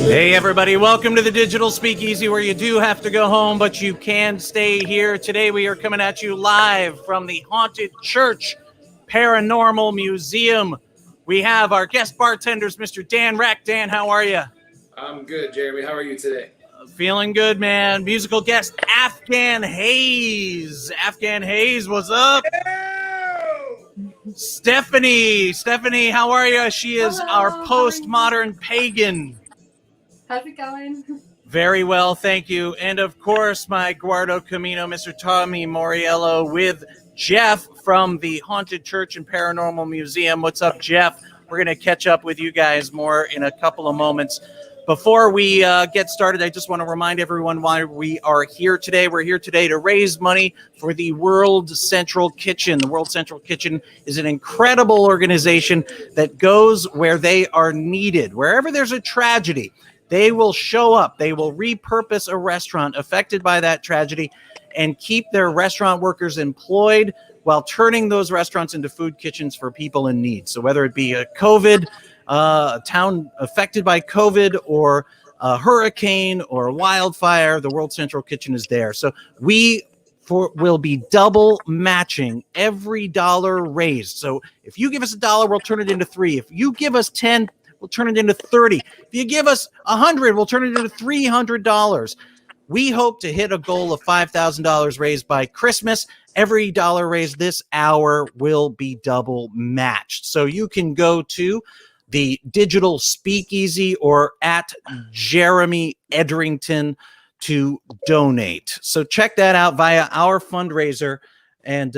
Hey everybody, welcome to the Digital Speakeasy, where you do have to go home, but you can stay here. Today we are coming at you live from the Haunted Church Paranormal Museum. We have our guest bartenders, Mr. Dan Rek. Dan, how are you? I'm good, Jeremy. How are you today? Feeling good, man. Musical guest, Afghan Haze. Afghan Haze, what's up? Stephanie, how are you? She is our postmodern pagan. How's it going? Very well, thank you. And of course, my Guardo Camino, Mr. Tommy Moriello, with Jeff from the Haunted Church and Paranormal Museum. What's up, Jeff? We're going to catch up with you guys more in a couple of moments. Before we get started, I just want to remind everyone why we are here today. We're here today to raise money for the World Central Kitchen. The World Central Kitchen is an incredible organization that goes where they are needed. Wherever there's a tragedy, they will show up. They will repurpose a restaurant affected by that tragedy and keep their restaurant workers employed while turning those restaurants into food kitchens for people in need. So whether it be a town affected by COVID or a hurricane or a wildfire, the World Central Kitchen is there. So we will be double matching every dollar raised. So if you give us $1, we'll turn it into $3. If you give us 10, we'll turn it into 30. If you give us 100, we'll turn it into $300. We hope to hit a goal of $5,000 raised by Christmas. Every dollar raised this hour will be double matched. So you can go to the Digital Speakeasy or at Jeremy Edrington to donate. So check that out via our fundraiser, and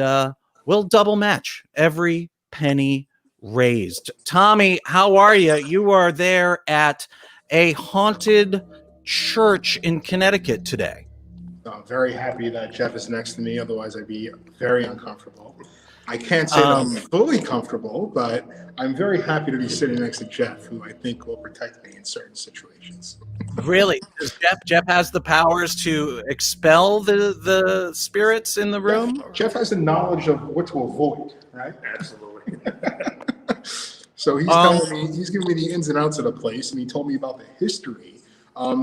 we'll double match every penny raised. Tommy, how are you? You are there at a haunted church in Connecticut today. I'm very happy that Jeff is next to me. Otherwise, I'd be very uncomfortable. I can't say that I'm fully comfortable, but I'm very happy to be sitting next to Jeff, who I think will protect me in certain situations. Really? Jeff has the powers to expel the spirits in the room? Jeff has the knowledge of what to avoid, right? Absolutely. So he's giving me the ins and outs of the place, and he told me about the history.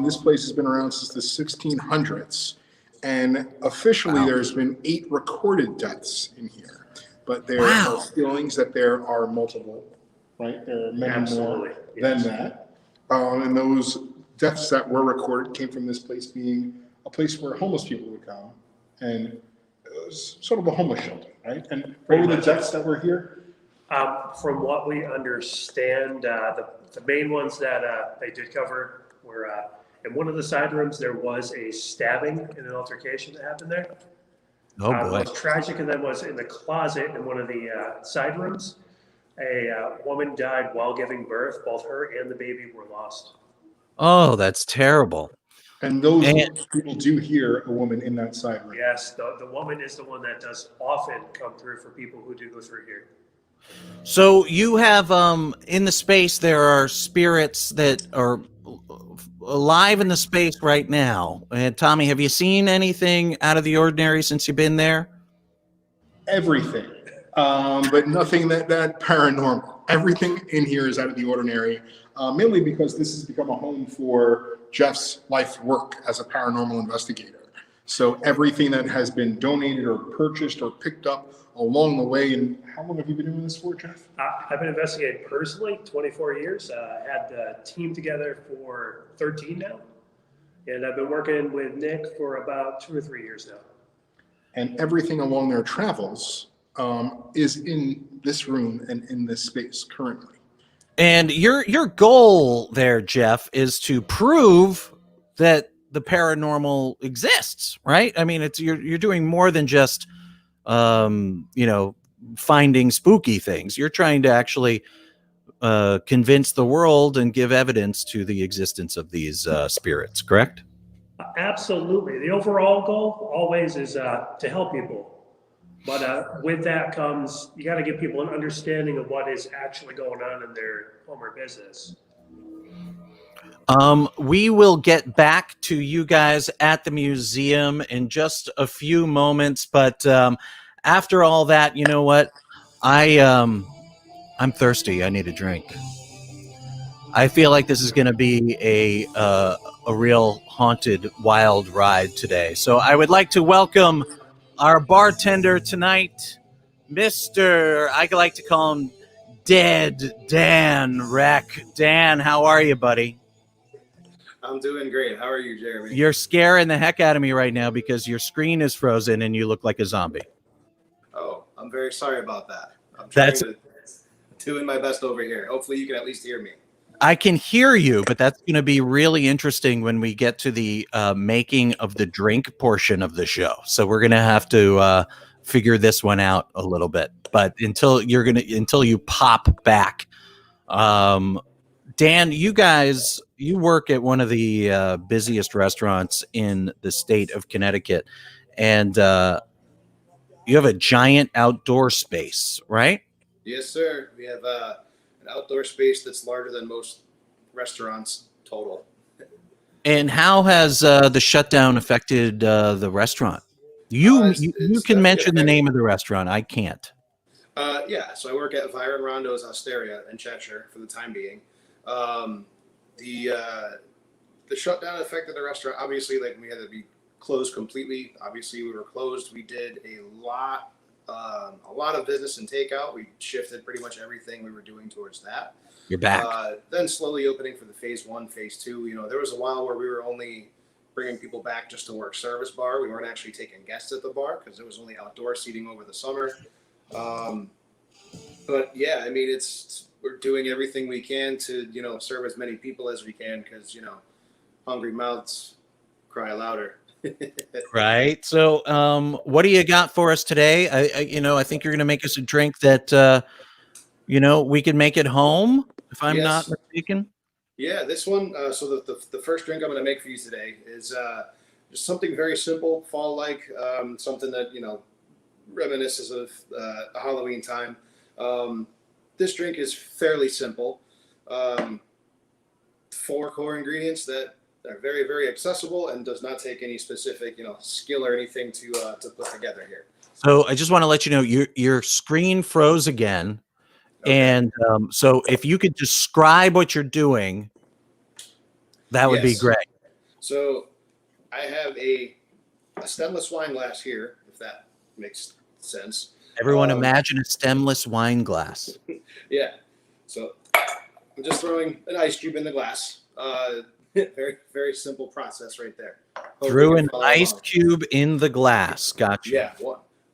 This place has been around since the 1600s, and officially there's been 8 recorded deaths in here. But there are feelings that there are multiple, right? There are many more than that. And those deaths that were recorded came from this place being a place where homeless people would come, and it was sort of a homeless shelter, right? And what were the deaths that were here? From what we understand, the main ones that they did cover were in one of the side rooms, there was a stabbing in an altercation that happened there. Oh boy. The most tragic of them was in the closet in one of the side rooms. A woman died while giving birth. Both her and the baby were lost. Oh, that's terrible. And those people do hear a woman in that side room. Yes, the woman is the one that does often come through for people who do go through here. So you have in the space, there are spirits that are alive in the space right now. And Tommy, have you seen anything out of the ordinary since you've been there? Everything, but nothing that paranormal. Everything in here is out of the ordinary, mainly because this has become a home for Jeff's life work as a paranormal investigator. So everything that has been donated or purchased or picked up along the way. And how long have you been doing this for, Jeff? I've been investigating personally 24 years. I had the team together for 13 now. And I've been working with Nick for about 2 or 3 years now. And everything along their travels is in this room and in this space currently. And your goal there, Jeff, is to prove that the paranormal exists, right? I mean, you're doing more than just finding spooky things. You're trying to actually convince the world and give evidence to the existence of these spirits, correct? Absolutely. The overall goal always is to help people. But with that comes, you got to give people an understanding of what is actually going on in their home or business. We will get back to you guys at the museum in just a few moments, but after all that, you know what? I'm thirsty. I need a drink. I feel like this is going to be a real haunted, wild ride today. So I would like to welcome our bartender tonight, Mr. I like to call him Dead Dan Rek. Dan, how are you, buddy? I'm doing great. How are you, Jeremy? You're scaring the heck out of me right now because your screen is frozen and you look like a zombie. Oh, I'm very sorry about that. I'm That's doing my best over here. Hopefully you can at least hear me. I can hear you, but that's going to be really interesting when we get to the making of the drink portion of the show. So we're going to have to figure this one out a little bit. But until you pop back, Dan, you work at one of the busiest restaurants in the state of Connecticut, and you have a giant outdoor space, right? Yes, sir. We have an outdoor space that's larger than most restaurants total. And how has the shutdown affected the restaurant? You It's can definitely mention the affected. name of the restaurant. I can't. Yeah, so I work at Byron Rondo's Osteria in Cheshire for the time being. The shutdown affected the restaurant. Obviously, like we had to be closed completely. Obviously, we were closed. We did a lot of business and takeout. We shifted pretty much everything we were doing towards that. You're back. Then slowly opening for the phase 1, phase 2. You know, there was a while where we were only bringing people back just to work service bar. We weren't actually taking guests at the bar because it was only outdoor seating over the summer. But yeah, I mean, we're doing everything we can to, serve as many people as we can because, hungry mouths cry louder. Right. So, what do you got for us today? I think you're going to make us a drink that, we can make at home, if I'm not Yes. mistaken. Yeah, this one. So the first drink I'm going to make for you today is just something very simple, fall-like, something that reminisces of Halloween time. This drink is fairly simple. 4 core ingredients that are very, very accessible and does not take any specific skill or anything to put together here. So I just want to let you know your screen froze again. Okay. And so if you could describe what you're doing, that would be Yes. great. So I have a stemless wine glass here, if that makes sense. Everyone imagine a stemless wine glass. Yeah. So I'm just throwing an ice cube in the glass. Very, very simple process right there. Hope Threw you an can follow ice along. cube in the glass. Gotcha. Yeah,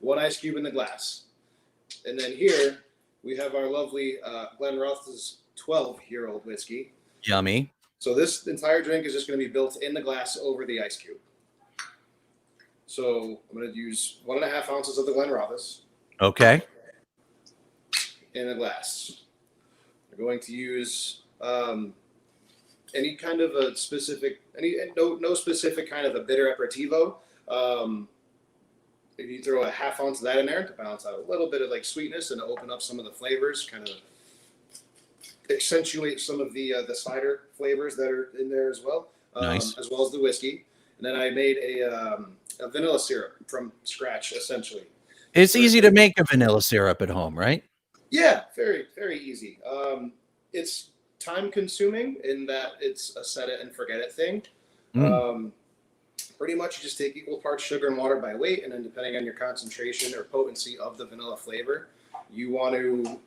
one ice cube in the glass. And then here we have our lovely Glenrothes 12-year-old whiskey. Yummy. So this entire drink is just going to be built in the glass over the ice cube. So I'm going to use 1.5 ounces of the Glenrothes Okay. in a glass. We're going to use any kind of a specific, no specific kind of a bitter aperitivo. If you throw a 1/2 ounce of that in there to balance out a little bit of like sweetness and to open up some of the flavors, kind of accentuate some of the cider flavors that are in there as well, Nice. as well as the whiskey. And then I made a vanilla syrup from scratch, essentially. It's easy to make a vanilla syrup at home, right? Yeah, very, very easy. It's time consuming in that it's a set it and forget it thing. Pretty much you just take equal parts sugar and water by weight, and then depending on your concentration or potency of the vanilla flavor, you want to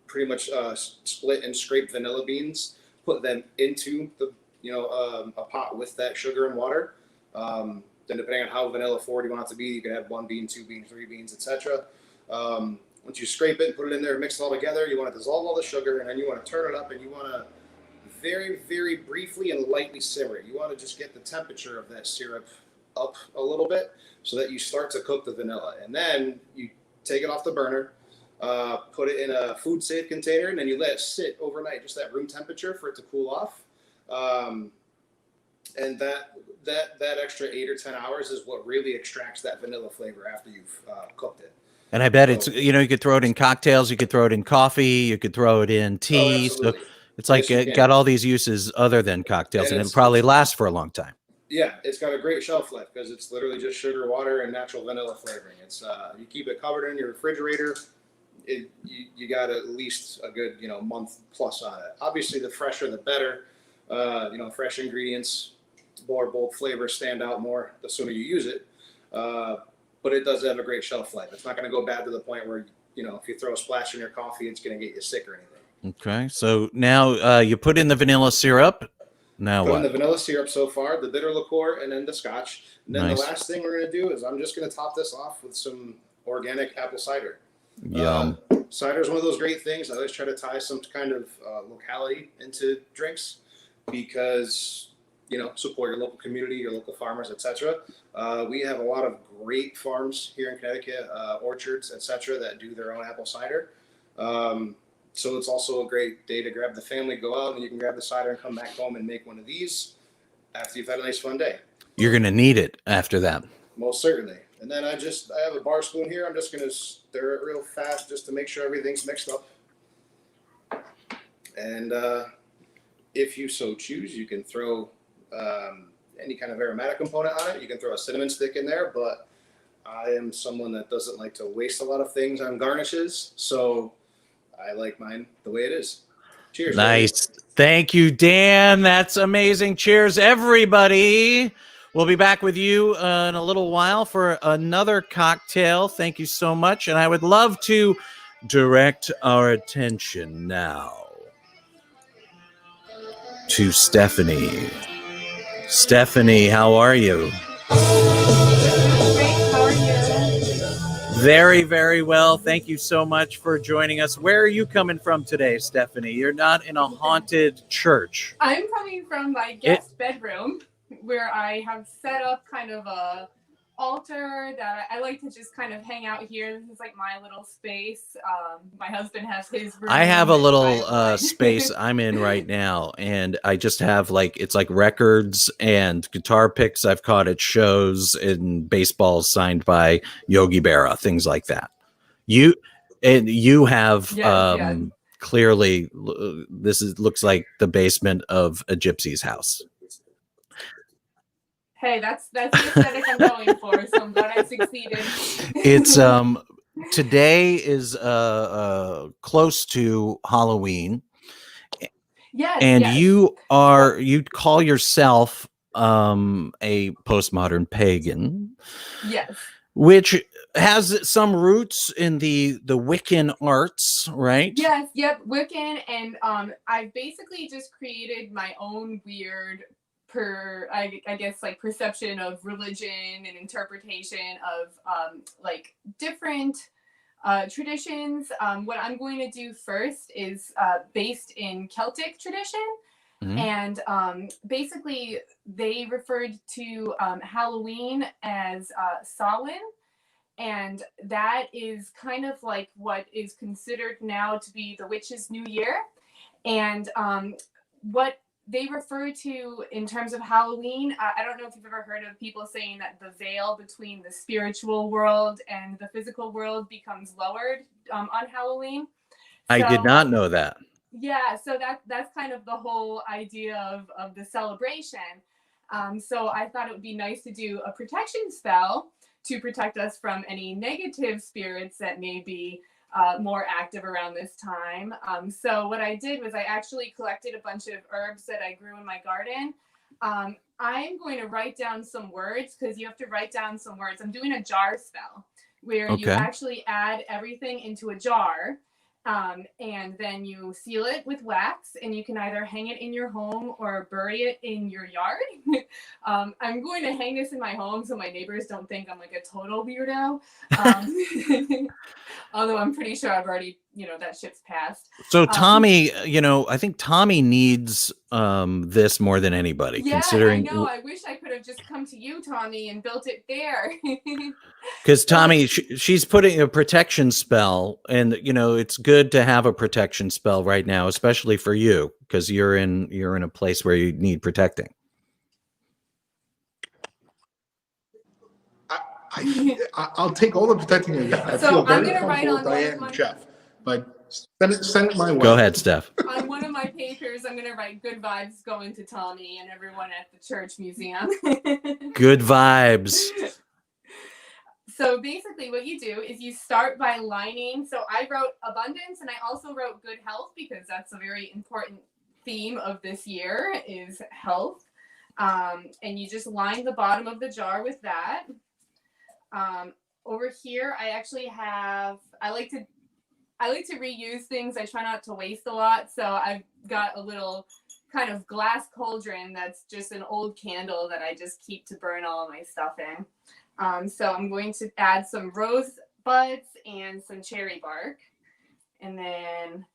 pretty much split and scrape vanilla beans, put them into the a pot with that sugar and water. Then depending on how vanilla forward you want it to be, you can have 1 bean, 2 beans, 3 beans, etc. Once you scrape it, put it in there, mix it all together, you want to dissolve all the sugar, and then you want to turn it up, and you want to very, very briefly and lightly simmer. You want to just get the temperature of that syrup up a little bit so that you start to cook the vanilla. And then you take it off the burner, put it in a food safe container, and then you let it sit overnight, just that room temperature for it to cool off. And that extra 8 or 10 hours is what really extracts that vanilla flavor after you've cooked it. And I bet it's, you could throw it in cocktails, you could throw it in coffee, you could throw it in tea. So it's like Yes, it got all these uses other than cocktails, and it'll probably last for a long time. Yeah, it's got a great shelf life because it's literally just sugar, water, and natural vanilla flavoring. It's you keep it covered in your refrigerator. you got at least a good, month plus on it. Obviously, the fresher the better. Fresh ingredients, more bold flavors stand out more the sooner you use it. But it does have a great shelf life. It's not going to go bad to the point where, if you throw a splash in your coffee, it's going to get you sick or anything. Okay. So now you put in the vanilla syrup. Now Put what? in the vanilla syrup so far, the bitter liqueur, and then the scotch. And then Nice. the last thing we're going to do is I'm just going to top this off with some organic apple cider. Yum. Cider is one of those great things. I always try to tie some kind of locality into drinks because, support your local community, your local farmers, etc. We have a lot of great farms here in Connecticut, orchards, etc., that do their own apple cider. So it's also a great day to grab the family, go out, and you can grab the cider and come back home and make one of these after you've had a nice fun day. You're going to need it after that. Most certainly. And then I have a bar spoon here. I'm just going to stir it real fast just to make sure everything's mixed up. And if you so choose, you can throw any kind of aromatic component on it. You can throw a cinnamon stick in there, but I am someone that doesn't like to waste a lot of things on garnishes. So I like mine the way it is. Cheers. Nice. Thank you, Dan. That's amazing. Cheers, everybody. We'll be back with you in a little while for another cocktail. Thank you so much. And I would love to direct our attention now to Stephanie. Stephanie, how are you? Great, how are you? Very, very well. Thank you so much for joining us. Where are you coming from today, Stephanie? You're not in a haunted church. I'm coming from my guest bedroom where I have set up kind of a altar that I like to just kind of hang out here. This is like my little space. My husband has his room. I have a and I little have mine. space I'm in right now, and I just have it's like records and guitar picks I've caught at shows and baseballs signed by Yogi Berra, things like that. You have Yes. clearly looks like the basement of a gypsy's house. Hey, that's the aesthetic I'm going for, so I'm glad I succeeded. It's today is close to Halloween. Yes, And yes. you call yourself a postmodern pagan. Yes. Which has some roots in the Wiccan arts, right? Yes, yep, Wiccan, and I've basically just created my own weird I guess like perception of religion and interpretation of different traditions. What I'm going to do first is based in Celtic tradition. Mm-hmm. And basically they referred to Halloween as Samhain. And that is kind of like what is considered now to be the witch's new year. And what they refer to in terms of Halloween, I don't know if you've ever heard of people saying that the veil between the spiritual world and the physical world becomes lowered on Halloween. I did not know that. Yeah, so that's kind of the whole idea of the celebration. So I thought it would be nice to do a protection spell to protect us from any negative spirits that may be more active around this time. So what I did was I actually collected a bunch of herbs that I grew in my garden. I'm going to write down some words because you have to write down some words. I'm doing a jar spell where you actually add everything into a jar. And then you seal it with wax, and you can either hang it in your home or bury it in your yard. I'm going to hang this in my home so my neighbors don't think I'm like a total weirdo. Although I'm pretty sure I've already, that ship's passed. So Tommy, I think Tommy needs this more than anybody. Yeah, considering I know. I wish I could have just come to you, Tommy, and built it there. Because Tommy, she's putting a protection spell, and it's good to have a protection spell right now, especially for you, because you're in a place where you need protecting. I'll take all the protecting I got. I So feel I'm very gonna write comfortable on with Diane one and of Jeff, but send it my way. Go ahead, Steph. On one of my papers, I'm going to write good vibes going to Tommy and everyone at the church museum. Good vibes. So basically what you do is you start by lining. So I wrote abundance, and I also wrote good health, because that's a very important theme of this year is health. And you just line the bottom of the jar with that. Over here, I actually have, I like to reuse things. I try not to waste a lot. So I've got a little kind of glass cauldron that's just an old candle that I just keep to burn all of my stuff in. So I'm going to add some rose buds and some cherry bark. And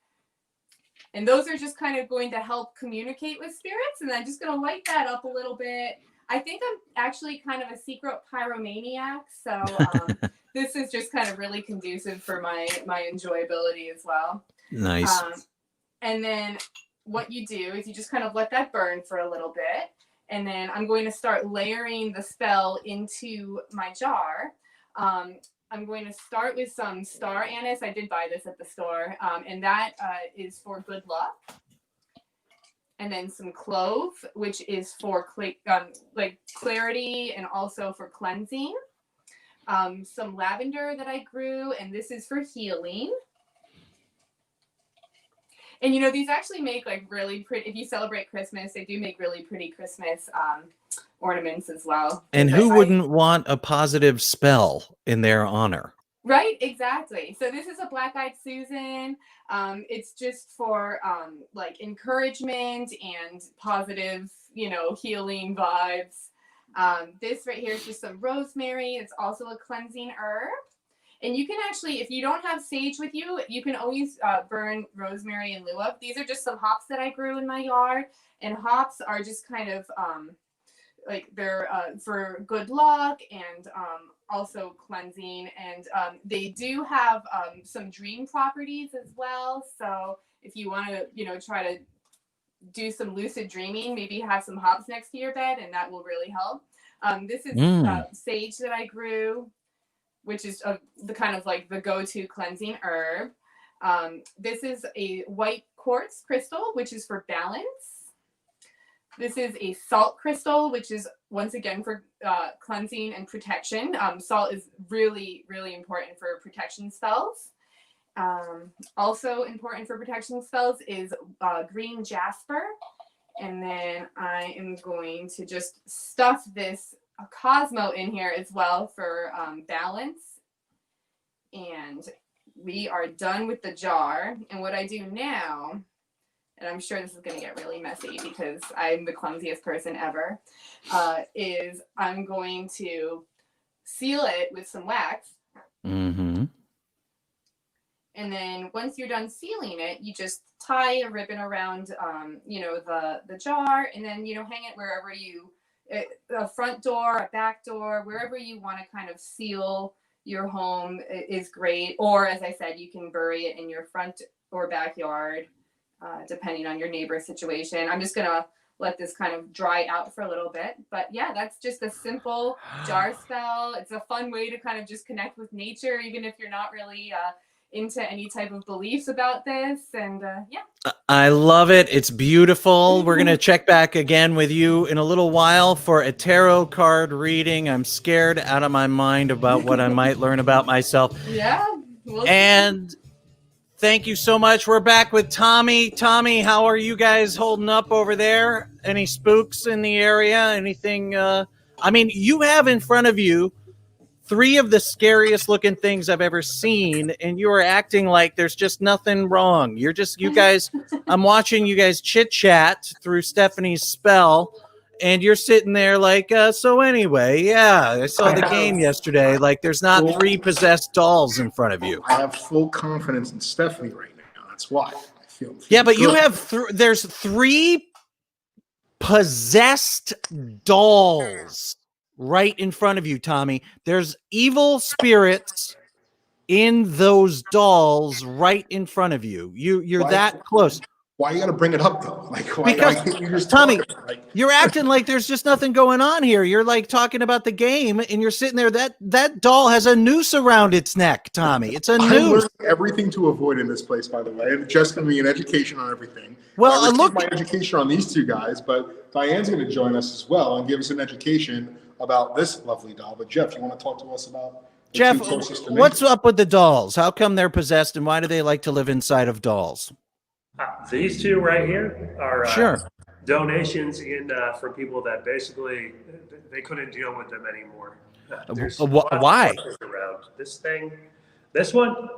those are just kind of going to help communicate with spirits. And I'm just going to light that up a little bit. I think I'm actually kind of a secret pyromaniac. So this is just kind of really conducive for my enjoyability as well. Nice. And then what you do is you just kind of let that burn for a little bit. And then I'm going to start layering the spell into my jar. I'm going to start with some star anise. I did buy this at the store. And that is for good luck. And then some clove, which is for like clarity and also for cleansing. Some lavender that I grew, and this is for healing. And, you know, these actually make like really pretty, if you celebrate Christmas, they do make really pretty Christmas ornaments as well. And who wouldn't want a positive spell in their honor? Right, exactly. So this is a Black-Eyed Susan. It's just for like encouragement and positive, you know, healing vibes. This right here is just some rosemary. It's also a cleansing herb. And you can actually, if you don't have sage with you, you can always burn rosemary in lieu of. These are just some hops that I grew in my yard. And hops are just kind of like they're for good luck and also cleansing. And they do have some dream properties as well. So if you want to, you know, try to do some lucid dreaming, maybe have some hops next to your bed, and that will really help. This is sage that I grew, which is the kind of like the go-to cleansing herb. This is a white quartz crystal, which is for balance. This is a salt crystal, which is once again for cleansing and protection. Salt is really, really important for protection spells. Also important for protection spells is green jasper. And then I am going to just stuff this Cosmo in here as well for balance. And we are done with the jar. And what I do now, and I'm sure this is going to get really messy because I'm the clumsiest person ever, is I'm going to seal it with some wax. Mm-hmm. And then once you're done sealing it, you just tie a ribbon around, you know, the jar, and then, you know, hang it wherever you, a front door, a back door, wherever you want to kind of seal your home is great. Or as I said, you can bury it in your front or backyard, depending on your neighbor situation. I'm just going to let this kind of dry out for a little bit. But yeah, that's just a simple jar spell. It's a fun way to kind of just connect with nature, even if you're not really into any type of beliefs about this. And yeah. I love it. It's beautiful. We're going to check back again with you in a little while for a tarot card reading. I'm scared out of my mind about what I might learn about myself. Yeah. And thank you so much. We're back with Tommy. Tommy, how are you guys holding up over there? Any spooks in the area? Anything? I mean, you have in front of you 3 of the scariest looking things I've ever seen, and you are acting like there's just nothing wrong. You're just, you guys, I'm watching you guys chit chat through Stephanie's spell, and you're sitting there like, so anyway, yeah, I saw the game yesterday. Like, there's not 3 possessed dolls in front of you. I have full confidence in Stephanie right now. That's why I feel yeah, but good. you have, there's 3 possessed dolls right in front of you, Tommy. There's evil spirits in those dolls right in front of you. You're that close. Why you gotta bring it up though? Like why can't you just Tommy, like, you're acting like there's just nothing going on here. You're like talking about the game and you're sitting there. That doll has a noose around its neck, Tommy. It's a noose. I'm learning everything to avoid in this place, by the way. And just gonna be an education on everything. Well, I received my education on these 2 guys, but Diane's gonna join us as well and give us an education about this lovely doll. But Jeff, you want to talk to us about Jeff, two closest to me. what's up with the dolls? How come they're possessed, and why do they like to live inside of dolls? These two right here are Sure. donations from people that basically they couldn't deal with them anymore. There's Why? lots of around. This one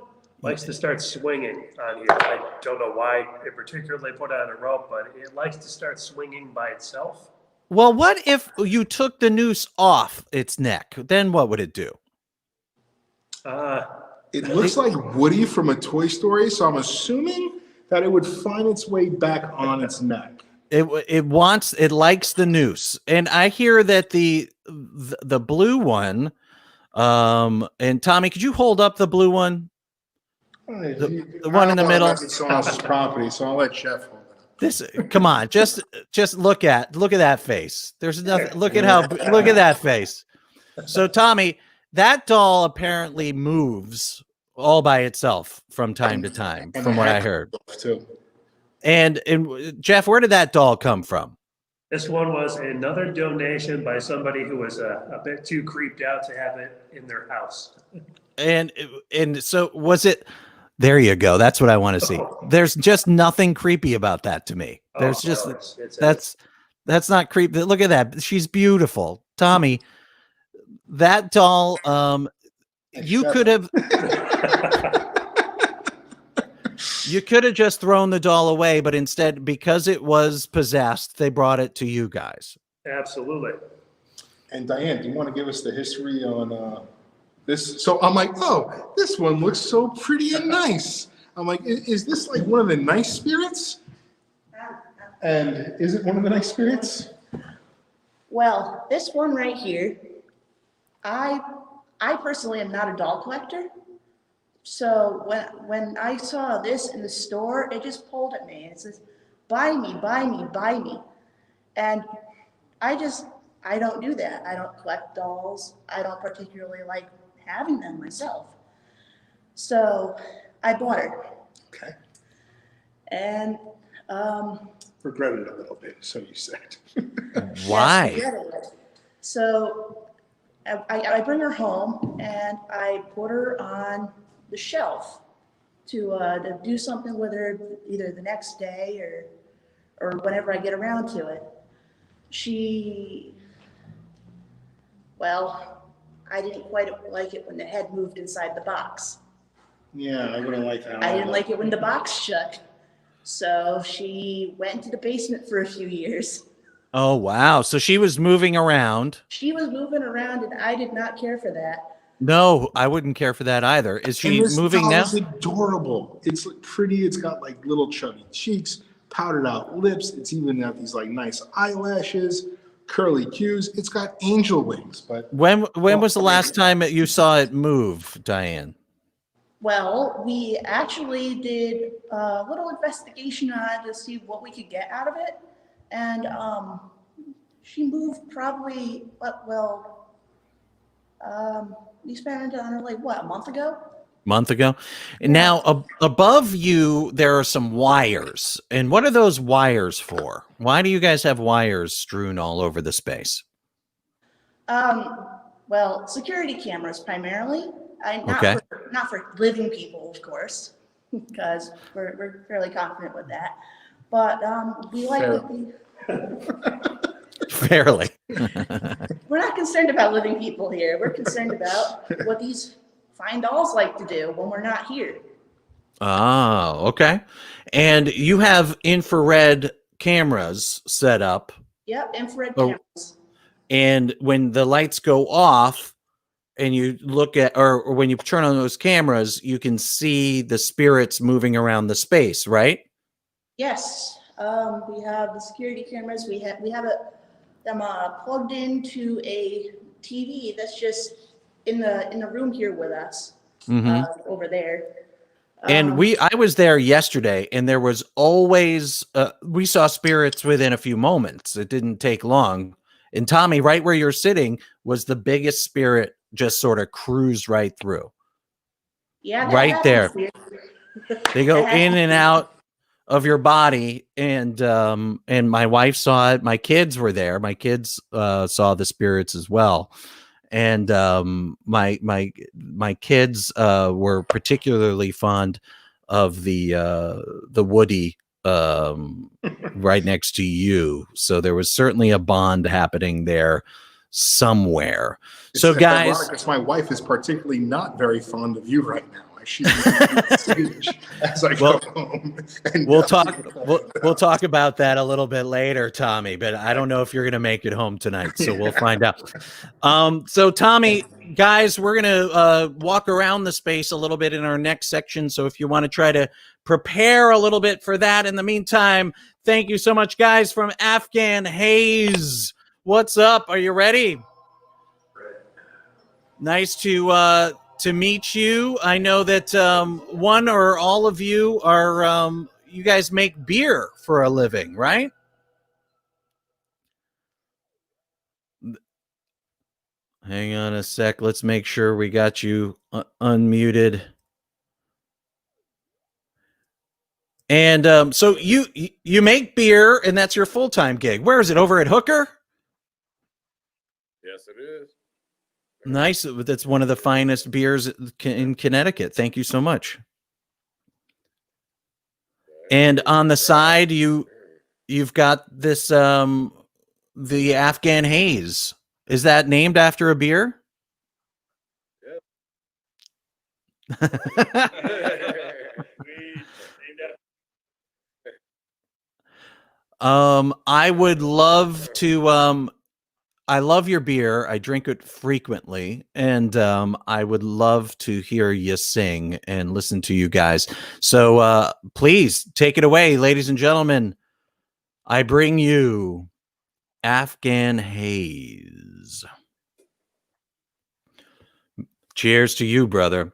likes to start swinging on here. I don't know why in particular they put it on a rope, but it likes to start swinging by itself. Well, what if you took the noose off its neck? Then what would it do? It looks like Woody from a Toy Story, so I'm assuming that it would find its way back on its neck. It likes the noose, and I hear that the blue one, and Tommy, could you hold up the blue one? The one in the middle. It's someone else's property, so I'll let Jeff hold it. Come on, just look at that face. There's nothing. Look at that face. So Tommy, that doll apparently moves all by itself from time to time, from what I heard. Too. And Jeff, where did that doll come from? This one was another donation by somebody who was a bit too creeped out to have it in their house. And so was it? There you go. That's what I want to see. There's just nothing creepy about that to me. There's that's not creepy. Look at that. She's beautiful. Tommy, that doll, you could have just thrown the doll away, but instead, because it was possessed, they brought it to you guys. Absolutely. And Diane, do you want to give us the history on this? So I'm like, oh, this one looks so pretty and nice. I'm like, is this like one of the nice spirits? And is it one of the nice spirits? Well, this one right here, I personally am not a doll collector. So when I saw this in the store, it just pulled at me. It says, buy me, buy me, buy me. And I don't do that. I don't collect dolls. I don't particularly like having them myself. So I bought her. Okay. And Regretted it a little bit, so you said. Why? Yes, so I bring her home and I put her on the shelf to do something with her either the next day or whenever I get around to it. I didn't quite like it when the head moved inside the box. Yeah, I wouldn't like that. I didn't like it when the box shut. So she went into the basement for a few years. Oh, wow. So she was moving around. She was moving around and I did not care for that. No, I wouldn't care for that either. Is she moving now? It's adorable. It's pretty. It's got like little chubby cheeks, powdered out lips. It's even got these like nice eyelashes, curly cues. It's got angel wings. But When was the last time that you saw it move, Diane? Well, we actually did a little investigation on it to see what we could get out of it. And she moved probably, we spent it on her like, what, a month ago? Month ago. And now above you, there are some wires. And what are those wires for? Why do you guys have wires strewn all over the space? Well, security cameras primarily. Okay. Not for living people, of course, because we're fairly confident with that. But we like Fairly. we're not concerned about living people here. We're concerned about what these fine dolls like to do when we're not here. Oh, okay. And you have infrared cameras set up. Yep, infrared cameras. And when the lights go off and you look at, or when you turn on those cameras, you can see the spirits moving around the space, right? Yes. We have the security cameras. We have them plugged into a TV that's just in the room here with us, over there. And I was there yesterday, and there was always we saw spirits within a few moments. It didn't take long. And Tommy, right where you're sitting, was the biggest spirit. Just sort of cruised right through. Yeah, right there. They go in and out of your body, and my wife saw it. My kids were there. My kids saw the spirits as well. and my kids were particularly fond of the Woody right next to you. So there was certainly a bond happening there somewhere. So It's guys, ironic because my wife is particularly not very fond of you right now. She's stage as I go home. And we'll talk about that a little bit later, Tommy, but I don't know if you're going to make it home tonight, so we'll find out. So Tommy, guys, we're going to walk around the space a little bit in our next section. So if you want to try to prepare a little bit for that, in the meantime, thank you so much, guys, from Afghan Haze. What's up? Are you ready? Nice to meet you. I know that one or all of you are you guys make beer for a living, right? Hang on a sec. Let's make sure we got you unmuted. And so you make beer, and that's your full-time gig. Where is it? Over at Hooker? Yes, it is. Nice. That's one of the finest beers in Connecticut. Thank you so much. And on the side, you've got this the Afghan Haze. Is that named after a beer? I would love to I love your beer. I drink it frequently, and I would love to hear you sing and listen to you guys. So please take it away, ladies and gentlemen. I bring you Afghan Haze. Cheers to you, brother.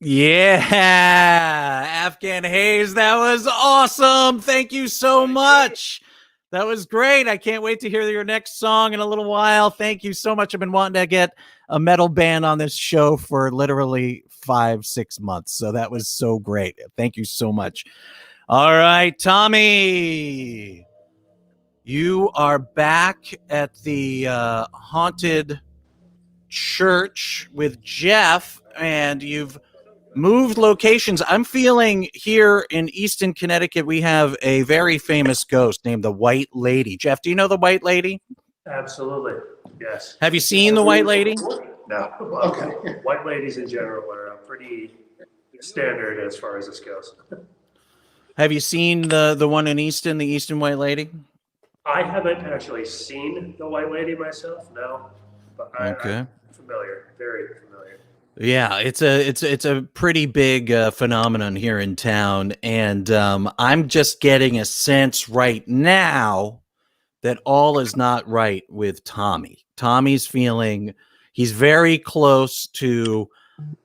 Yeah, Afghan Haze, that was awesome. Thank you so much. That was great. I can't wait to hear your next song in a little while. Thank you so much. I've been wanting to get a metal band on this show for literally 5-6 months. So that was so great. Thank you so much. All right, Tommy, you are back at the haunted church with Jeff, and you've moved locations. I'm feeling here in Easton, Connecticut, we have a very famous ghost named the White Lady. Jeff, do you know the White Lady? Absolutely, yes. Have you seen the White Lady? No. Okay. White ladies in general are pretty standard as far as this goes. Have you seen the one in Easton, the Easton White Lady? I haven't actually seen the White Lady myself, no, but I'm familiar, very familiar. Yeah, it's a pretty big phenomenon here in town, and I'm just getting a sense right now that all is not right with Tommy. Tommy's feeling he's very close to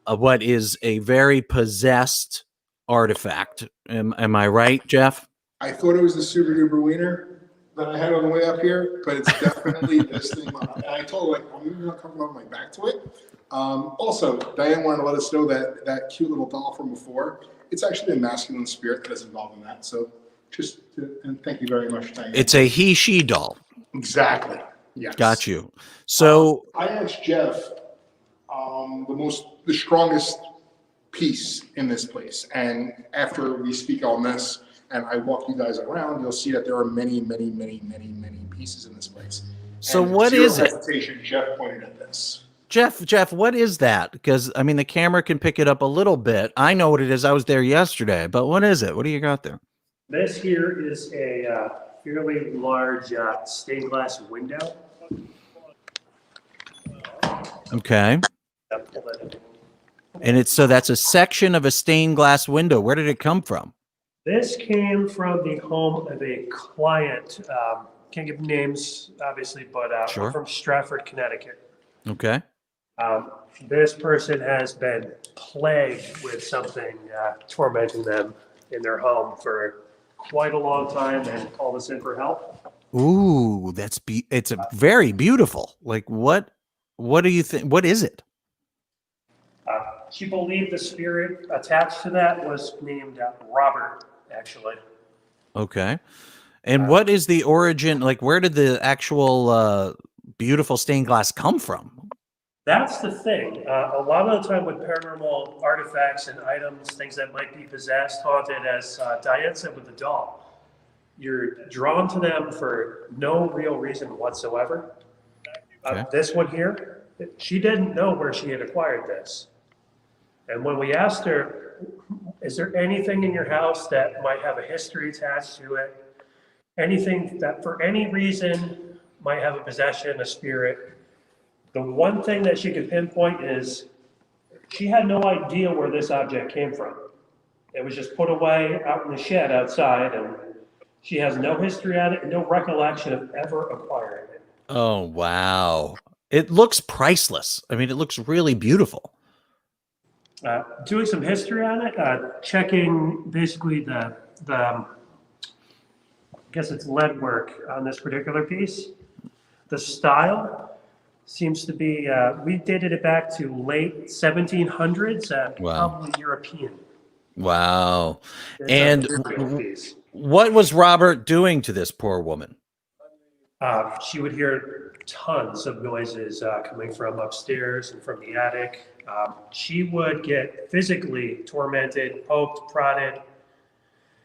what is a very possessed artifact. Am I right, Jeff? I thought it was the super duper wiener that I had on the way up here, but it's definitely this thing. And I told her, like, I'm even not coming on my back to it. Also, Diane wanted to let us know that that cute little doll from before, it's actually a masculine spirit that is involved in that. So and thank you very much, Diane. It's a he-she doll. Exactly. Yes. Got you. So I asked Jeff the strongest piece in this place. And after we speak on this and I walk you guys around, you'll see that there are many, many, many, many, many pieces in this place. So and what is it? Jeff pointed at this. Jeff, what is that? Because, I mean, the camera can pick it up a little bit. I know what it is. I was there yesterday. But what is it? What do you got there? This here is a fairly large stained glass window. Okay. And that's a section of a stained glass window. Where did it come from? This came from the home of a client. Can't give names, obviously, but Sure. From Stratford, Connecticut. Okay. This person has been plagued with something tormenting them in their home for quite a long time and called us in for help. Ooh, it's a very beautiful. Like, what do you think? What is it? She believed the spirit attached to that was named Robert, actually. Okay. And what is the origin? Like, where did the actual beautiful stained glass come from? That's the thing. A lot of the time with paranormal artifacts and items, things that might be possessed, haunted, as Diane said with the doll, you're drawn to them for no real reason whatsoever. Okay. This one here, she didn't know where she had acquired this. And when we asked her, is there anything in your house that might have a history attached to it? Anything that for any reason might have a possession, a spirit? The one thing that she could pinpoint is she had no idea where this object came from. It was just put away out in the shed outside, and she has no history on it and no recollection of ever acquiring it. Oh, wow. It looks priceless. I mean, it looks really beautiful. Doing some history on it, checking basically the I guess it's lead work on this particular piece. The style seems to be, we dated it back to late 1700s, Wow. probably European. Wow. It's And a beautiful piece. what was Robert doing to this poor woman? She would hear tons of noises coming from upstairs and from the attic. She would get physically tormented, poked, prodded.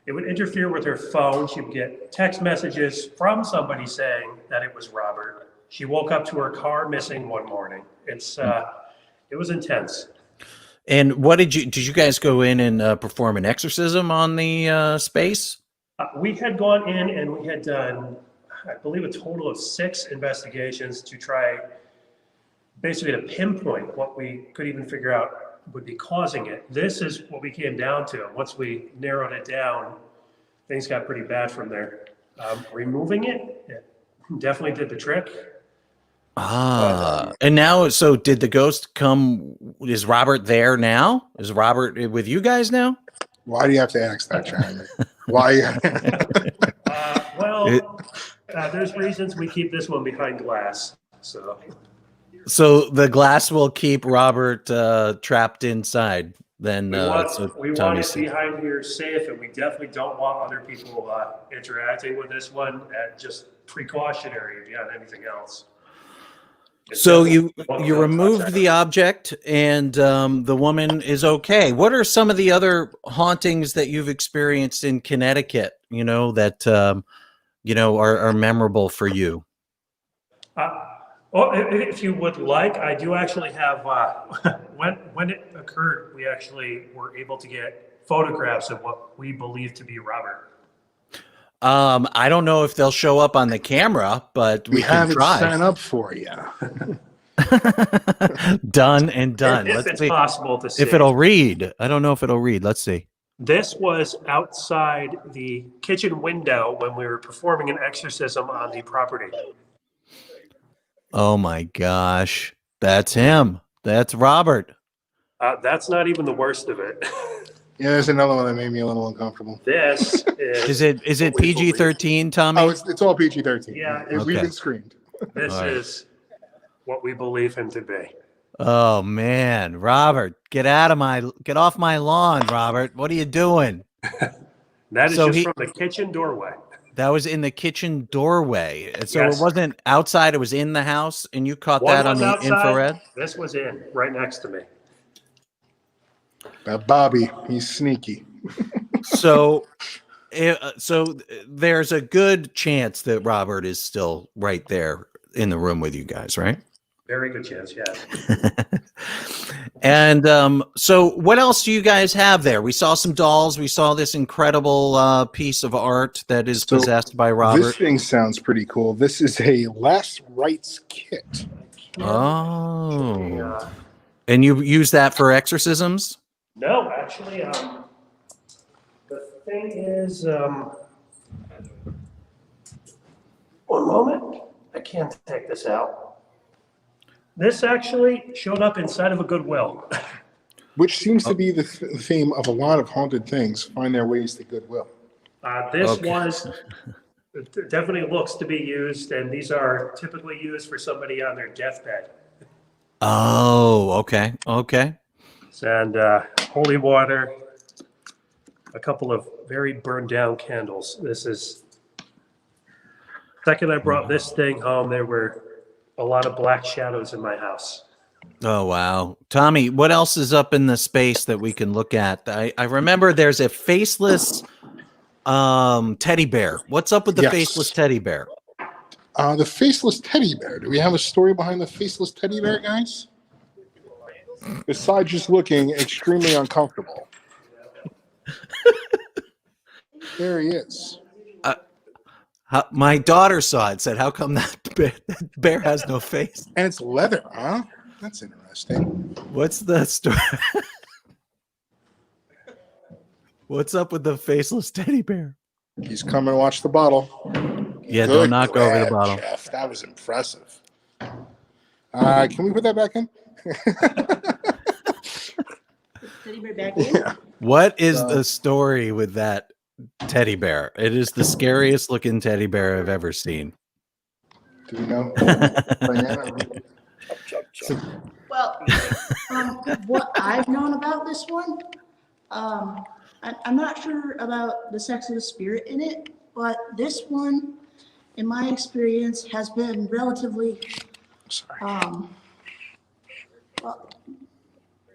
It would interfere with her phone. She would get text messages from somebody saying that it was Robert. She woke up to her car missing one morning. It was intense. And what did you guys go in and perform an exorcism on the space? We had gone in and we had done, I believe, a total of 6 investigations to try basically to pinpoint what we could even figure out would be causing it. This is what we came down to. Once we narrowed it down, things got pretty bad from there. Removing it definitely did the trick. And now, so did the ghost come? Is Robert there now? Is Robert with you guys now? Why do you have to ask that, Chad? Why? There's reasons we keep this one behind glass. So the glass will keep Robert trapped inside. Then we want Tommy it said. behind here safe, and we definitely don't want other people interacting with this one. Just precautionary beyond anything else. So you removed the object, and the woman is okay. What are some of the other hauntings that you've experienced in Connecticut? That are memorable for you. If you would like, I do actually have. When it occurred, we actually were able to get photographs of what we believe to be Robert. I don't know if they'll show up on the camera, but we can have try. it set up for you. Done and done. If Let's it's see possible to see. if it'll read. I don't know if it'll read. Let's see. This was outside the kitchen window when we were performing an exorcism on the property. Oh my gosh, that's him. That's Robert. That's not even the worst of it. Yeah, there's another one that made me a little uncomfortable. This Is it PG-13, Tommy? Oh, it's all PG-13. Yeah, We've okay. been screened. This All right. is what we believe him to be. Oh man, Robert, get off my lawn, Robert. What are you doing? That is So just from the kitchen doorway. That was in the kitchen doorway. And so Yes. It wasn't outside, it was in the house, and you caught that on was the outside, infrared? This was in, right next to me. That Bobby, he's sneaky. So there's a good chance that Robert is still right there in the room with you guys, right? Very good chance, yeah. And so what else do you guys have there? We saw some dolls. We saw this incredible piece of art that is possessed by Robert. This thing sounds pretty cool. This is a last rites kit. Oh. And you use that for exorcisms? No, actually, the thing is, one moment, I can't take this out. This actually showed up inside of a Goodwill. Which seems to be the theme of a lot of haunted things, find their ways to Goodwill. This it definitely looks to be used, and these are typically used for somebody on their deathbed. Oh, okay. Okay. And holy water, a couple of very burned down candles. This is, second I brought this thing home, there were a lot of black shadows in my house. Oh, wow. Tommy, what else is up in the space that we can look at? I remember there's a faceless teddy bear. What's up with the faceless teddy bear? The faceless teddy bear. Do we have a story behind the faceless teddy bear, guys? Besides just looking extremely uncomfortable. There he is. My daughter saw it, said, how come that bear has no face? And it's leather, huh? That's interesting. What's the story? What's up with the faceless teddy bear? He's coming to watch the bottle. Yeah, Good don't knock over the grab, bottle. Jeff. That was impressive. Can we put that back in? Teddy bear back in? Yeah. What is the story with that teddy bear? It is the scariest looking teddy bear I've ever seen. Do we know? Well, what I've known about this one, I'm not sure about the sex of the spirit in it, but this one, in my experience, has been relatively, well,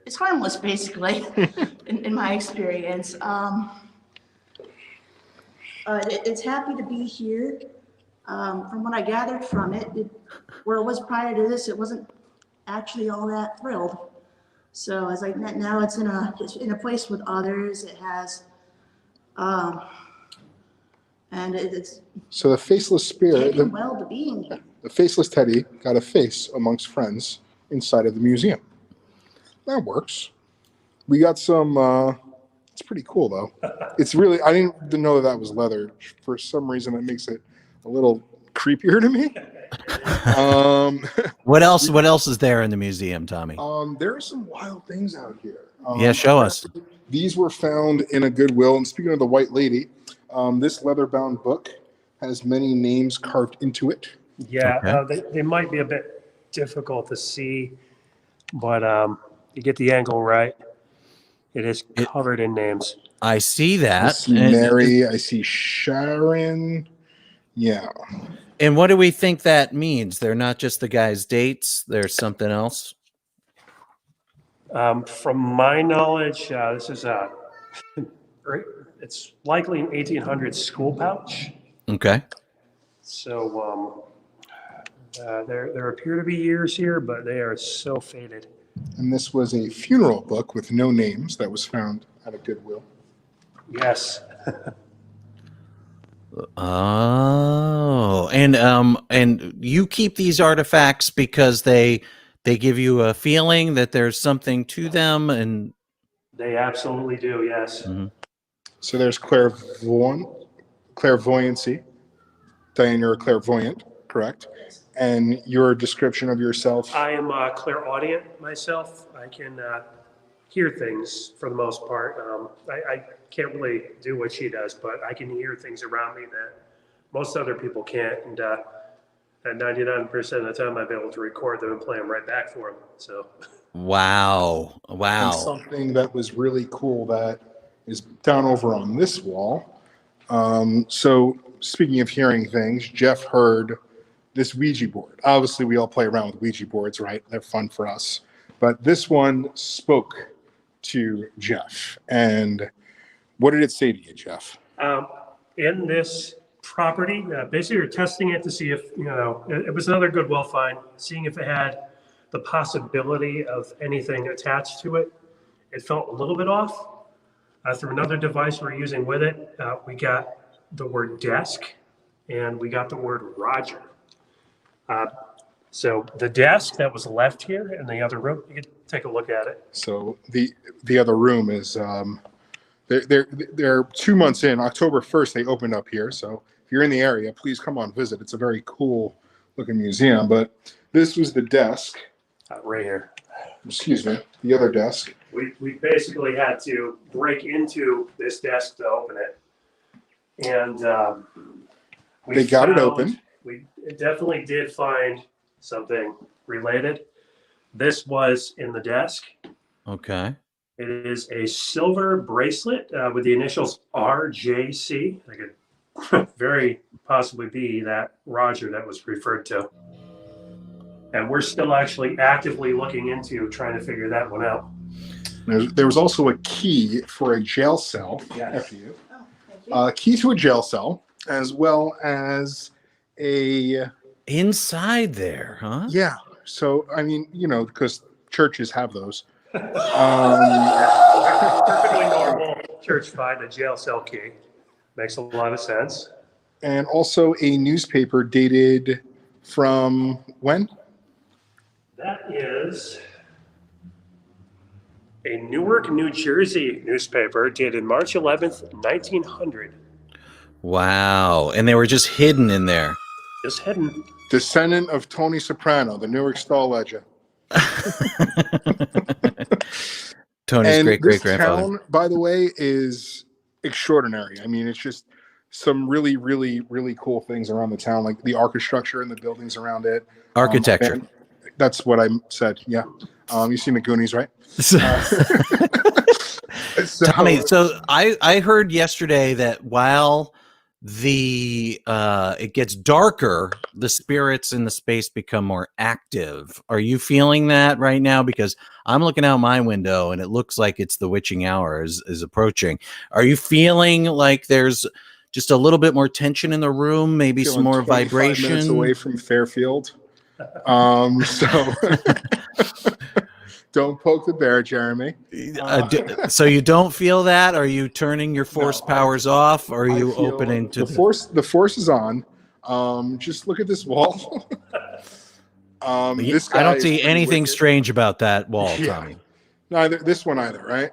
it's harmless, basically, in my experience. It's happy to be here. From what I gathered from it, where it was prior to this, it wasn't actually all that thrilled. So as now it's in a place with others. It has, and it's So the faceless spirit, taken well to being here. the faceless teddy got a face amongst friends inside of the museum. That works. We got some, it's pretty cool though. It's really, I didn't know that was leather. For some reason, that makes it a little creepier to me. Um, What else? What else is there in the museum, Tommy? there are some wild things out here. Yeah, show us. These were found in a Goodwill. And speaking of the White Lady, this leather-bound book has many names carved into it. Yeah, Okay. they might be a bit difficult to see, but you get the angle right. It is covered in names. I see I that. see Mary. I see Sharon. Yeah. And what do we think that means? They're not just the guy's dates. There's something else. From my knowledge, this is it's likely an 1800s school pouch. Okay. So there appear to be years here, but they are so faded. And this was a funeral book with no names that was found at a Goodwill. Yes. Oh, and you keep these artifacts because they give you a feeling that there's something to them, and They absolutely do, yes. So there's clairvoyancy. Diane, you're a clairvoyant, correct? And your description of yourself. I am clairaudient myself. I can hear things for the most part. I can't really do what she does, but I can hear things around me that most other people can't. And at 99% of the time, I've been able to record them and play them right back for them. So. wow. And something that was really cool that is down over on this wall. So speaking of hearing things, Jeff heard this Ouija board. Obviously, we all play around with Ouija boards, right? They're fun for us. But this one spoke to Jeff. And what did it say to you, Jeff? In this property, basically we're testing it to see if, it was another Goodwill find, seeing if it had the possibility of anything attached to it. It felt a little bit off. Through another device we're using with it, we got the word desk and we got the word Roger. So the desk that was left here in the other room, you can take a look at it. So the other room is they're 2 months in. October 1st they opened up here. So if you're in the area, please come on visit. It's a very cool looking museum. But this was the desk. Right here. Excuse me, the other desk. We basically had to break into this desk to open it. And They got it open. We definitely did find something related. This was in the desk. Okay. It is a silver bracelet with the initials RJC. That could very possibly be that Roger that was referred to. And we're still actually actively looking into trying to figure that one out. There was also a key for a jail cell. Yes. After you. Key to a jail cell, as well as a Inside there, huh? yeah. So I mean, because churches have those. Perfectly normal church find, a jail cell key. Makes a lot of sense. And also a newspaper dated from when? That is a Newark, New Jersey newspaper dated March 11th, 1900. Wow. And they were just hidden in there. Just hidden. Descendant of Tony Soprano, the Newark Star legend. Tony's And this great-great-grandfather. town, by the way, is extraordinary. I mean, it's just some really, really, really cool things around the town, like the architecture and the buildings around it. Architecture. And that's what I said. Yeah. You seen the Goonies, right? Tommy, so I heard yesterday that while it gets darker, the spirits in the space become more active. Are you feeling that right now? Because I'm looking out my window and it looks like it's the witching hour is approaching. Are you feeling like there's just a little bit more tension in the room, maybe some more 25 vibration? minutes away from Fairfield. So don't poke the bear, Jeremy. So you don't feel that? Are you turning your force powers off? Or are you opening to the force? The force is on. Just look at this wall. This guy I don't see anything wicked. strange about that wall, Yeah. Tommy. Neither this one either, right?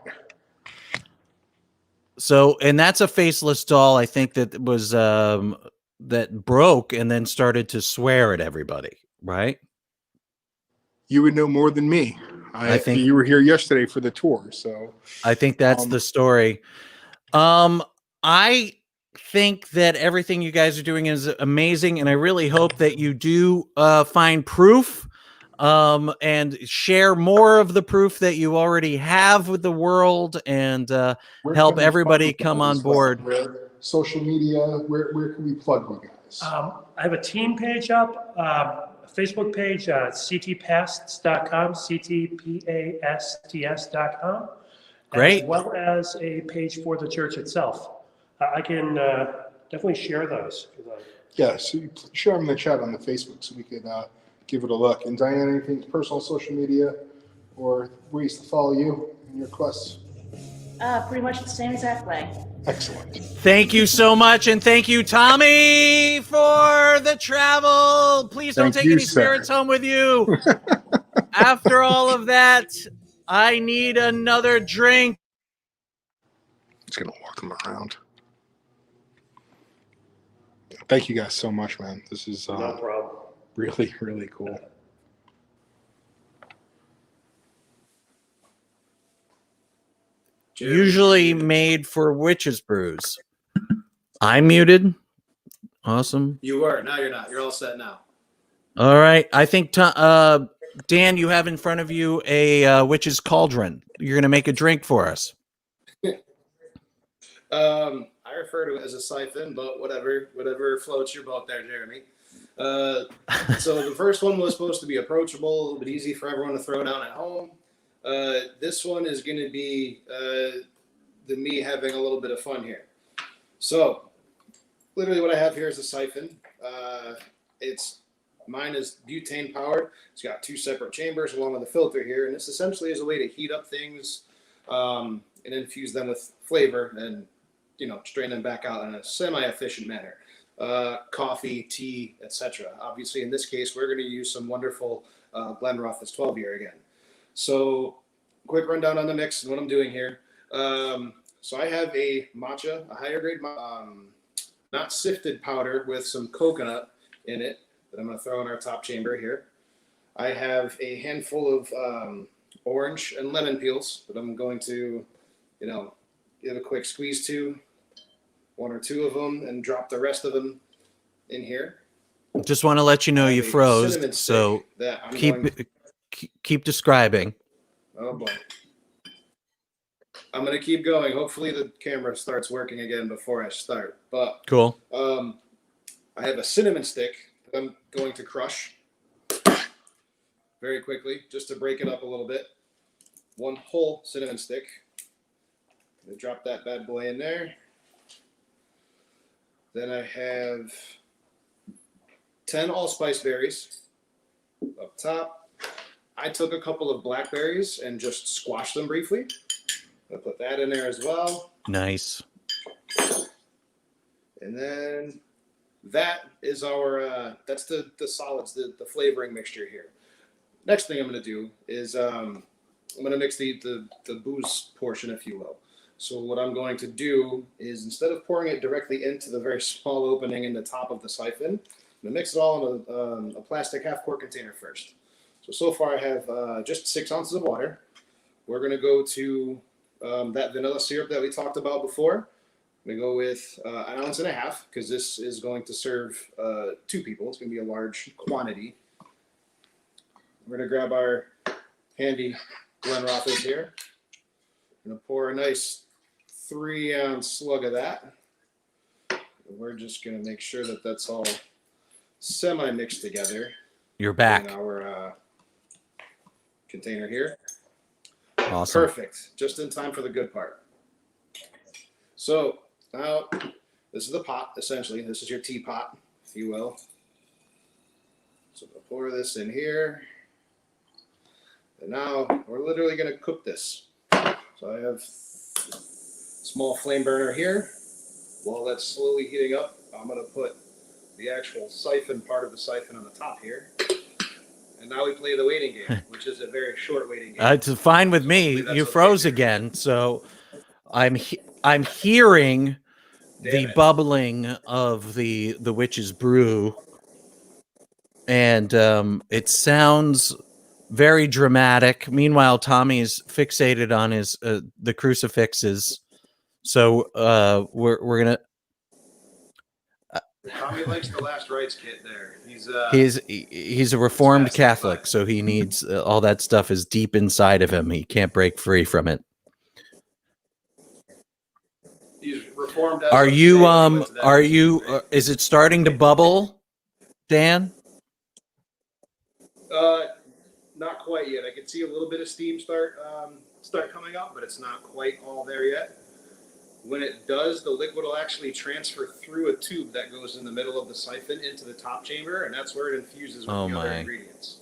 So, and that's a faceless doll. I think that was that broke and then started to swear at everybody. right? You would know more than me. I think you were here yesterday for the tour, so I think that's the story. I think that everything you guys are doing is amazing, and I really hope that you do find proof and share more of the proof that you already have with the world, and where help can we everybody find you come guys on as well? board. Where social media? Where can we plug you guys? I have a team page up, a Facebook page, ctpasts.com, ctpasts.com, Great. as well as a page for the church itself. I can definitely share those. Yeah, so you share them in the chat on the Facebook so we could give it a look. And Diane, anything personal social media or ways to follow you in your quests? Pretty much the same exact way. Excellent. Thank you so much, and thank you, Tommy, for the travel. Please don't Thank take you, any sir. spirits home with you. After all of that, I need another drink. Just gonna walk them around. Thank you guys so much, man. This is No problem. really, really cool. Usually made for witches brews. I'm muted. Awesome. You were. Now you're not. You're all set now. All right. I think, Dan, you have in front of you a witch's cauldron. You're going to make a drink for us. I refer to it as a siphon, but whatever floats your boat there, Jeremy. So the first one was supposed to be approachable, a little bit easy for everyone to throw down at home. This one is going to be me having a little bit of fun here. So literally what I have here is a siphon. Mine is butane powered. It's got 2 separate chambers along with a filter here, and this essentially is a way to heat up things and infuse them with flavor and strain them back out in a semi-efficient manner. Coffee, tea, etc. Obviously, in this case, we're going to use some wonderful Glenrothes 12-year again. So, quick rundown on the mix and what I'm doing here. So I have a matcha, a higher grade, not sifted powder with some coconut in it that I'm going to throw in our top chamber here. I have a handful of orange and lemon peels that I'm going to, give a quick squeeze to, 1 or 2 of them, and drop the rest of them in here. Just want to let you know you froze, so keep describing. Oh boy. I'm going to keep going. Hopefully the camera starts working again before I start. But cool. I have a cinnamon stick that I'm going to crush very quickly just to break it up a little bit. 1 whole cinnamon stick. I'm going to drop that bad boy in there. Then I have 10 allspice berries up top. I took a couple of blackberries and just squashed them briefly. I'll put that in there as well. Nice. And then that is our, that's the solids, the flavoring mixture here. Next thing I'm going to do is I'm going to mix the booze portion, if you will. So what I'm going to do is, instead of pouring it directly into the very small opening in the top of the siphon, I'm going to mix it all in a plastic half-quart container first. So far I have just 6 ounces of water. We're going to go to that vanilla syrup that we talked about before. I'm going to go with 1.5 ounces because this is going to serve 2 people. It's going to be a large quantity. We're going to grab our handy Glenrothes here. I'm going to pour a nice 3-ounce slug of that. We're just going to make sure that that's all semi-mixed together. You're back. In our container here. Awesome. Perfect. Just in time for the good part. So now this is the pot, essentially. This is your teapot, if you will. So we'll pour this in here. And now we're literally going to cook this. So I have a small flame burner here. While that's slowly heating up, I'm going to put the actual siphon, part of the siphon, on the top here. And now we play the waiting game, which is a very short waiting game. It's fine with me. You froze again, so I'm hearing the bubbling of the witch's brew. and it sounds very dramatic. Meanwhile, Tommy's fixated on his the crucifixes. So we're gonna. Tommy likes the last rites kit there. He's a Reformed fascinating, Catholic, but- so he needs all that stuff is deep inside of him. He can't break free from it. He's reformed. As Are of you today, when he went to that are meeting, you right? is it starting to bubble, Dan? Not quite yet. I can see a little bit of steam start coming up, but it's not quite all there yet. When it does, the liquid will actually transfer through a tube that goes in the middle of the siphon into the top chamber, and that's where it infuses with Oh, the other my. ingredients.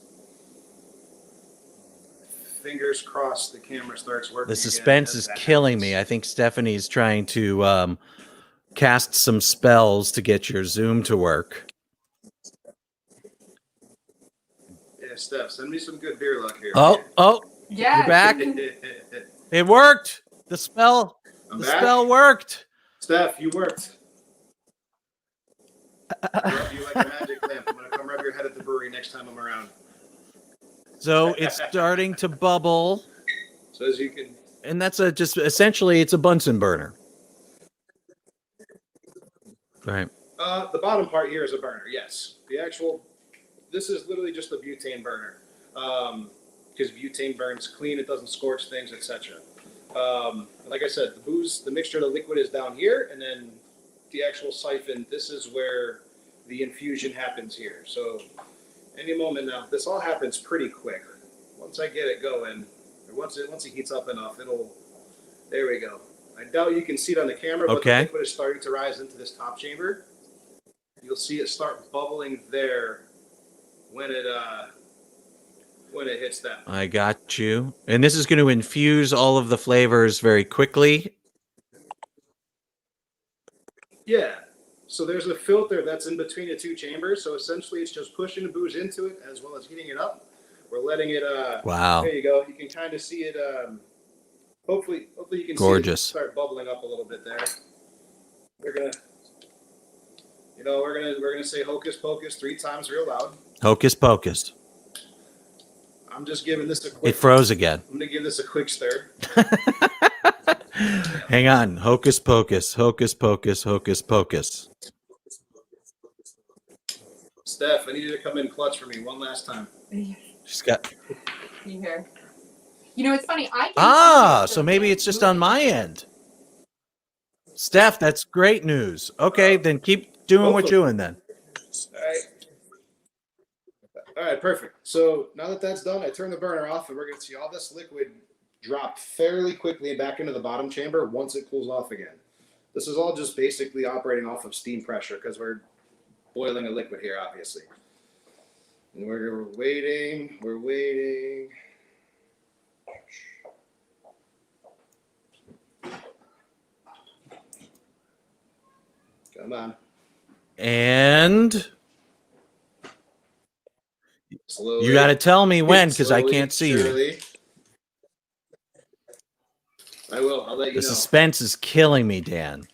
Fingers crossed the camera starts working. The again suspense as is that killing happens. me. I think Stephanie's trying to cast some spells to get your Zoom to work. Yeah, Steph, send me some good beer luck here. Oh, Yeah. you're back. I'm It worked. The spell back. spell worked. Steph, you worked. I rub you like a magic lamp. I'm gonna come rub your head at the brewery next time I'm around. So it's starting to bubble, So as you can, and that's just essentially it's a Bunsen burner. Right. the bottom part here is a burner. Yes, this is literally just a butane burner, because butane burns clean. It doesn't scorch things, etc. Like I said, the mixture of the liquid is down here, and then the actual siphon. This is where the infusion happens here. So any moment now, this all happens pretty quick. Once I get it going, or once it heats up enough, there we go. I doubt you can see it on the camera, but Okay. the liquid is starting to rise into this top chamber. You'll see it start bubbling there when it hits that. I got you. And this is going to infuse all of the flavors very quickly. Yeah. So there's a filter that's in between the two chambers. So essentially, it's just pushing the booze into it as well as heating it up. We're letting it. Wow. There you go. You can kind of see it. Hopefully you can Gorgeous. see it start bubbling up a little bit there. We're gonna say hocus pocus 3 times real loud. Hocus pocus. I'm just giving this a quick. It froze again. I'm gonna give this a quick stir. Hang on. Hocus pocus. Hocus pocus. Hocus pocus. Steph, I need you to come in clutch for me one last time. She's got. You hear? You know, it's funny. I can see So maybe it's just on my end. Steph, that's great news. Okay, then keep doing what you're doing then. All right, perfect. So now that that's done, I turn the burner off, and we're going to see all this liquid drop fairly quickly back into the bottom chamber once it cools off again. This is all just basically operating off of steam pressure because we're boiling a liquid here, obviously. And we're waiting. We're waiting. Come on. And Slowly. you got to tell me when because I can't see you. Surely. I will. I'll let you The know. suspense is killing me, Dan.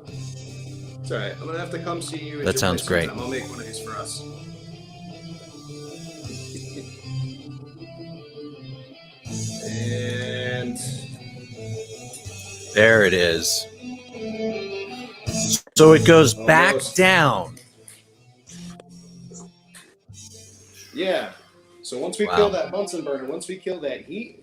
It's all right. I'm gonna have to come see you. That sounds great. I'll make one of these for us. And There it is. So it goes back Almost. down. yeah. So once we Wow. kill that Bunsen burner, once we kill that heat,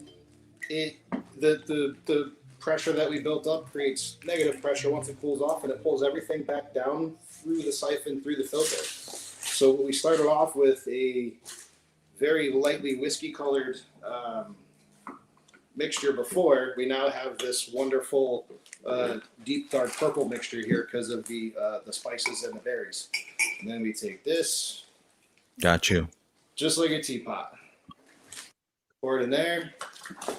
the pressure that we built up creates negative pressure once it cools off, and it pulls everything back down through the siphon, through the filter. So we started off with a very lightly whiskey-colored mixture before. We now have this wonderful deep dark purple mixture here because of the spices and the berries. And then we take this, Got you. just like a teapot. Pour it in there.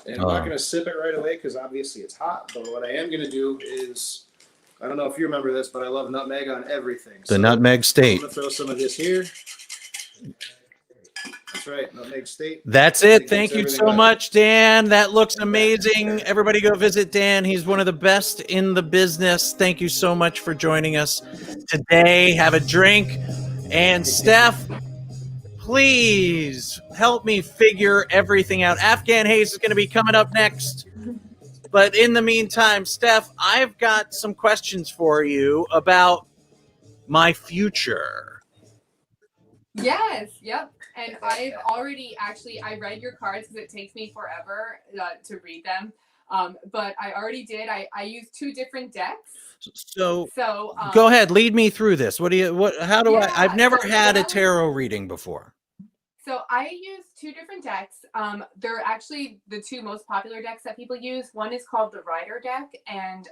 And I'm not going to sip it right away because obviously it's hot. But what I am going to do is, I don't know if you remember this, but I love nutmeg on everything. The nutmeg state. I'm going to throw some of this here. That's right. Nutmeg State. That's it. He Thank gets you everything so right. much, Dan. That looks amazing. Everybody go visit Dan. He's one of the best in the business. Thank you so much for joining us today. Have a drink. And Steph, please help me figure everything out. Afghan Haze is going to be coming up next. But in the meantime, Steph, I've got some questions for you about my future. Yes, yep. And I've already actually I read your cards because it takes me forever to read them. But I already did. I used 2 different decks. So So go ahead, lead me through this. How do yeah, I've never so had what a I would- tarot reading before. So I use 2 different decks. They're actually the 2 most popular decks that people use. One is called the Rider deck, and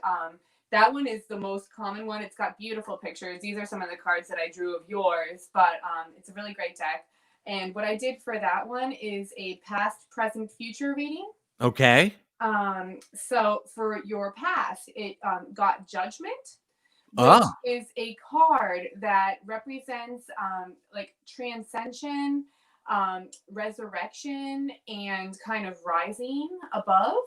that one is the most common one. It's got beautiful pictures. These are some of the cards that I drew of yours, but it's a really great deck. And what I did for that one is a past, present, future reading. Okay. So for your past, it got Judgment, which Ah. is a card that represents like transcension, resurrection, and kind of rising above.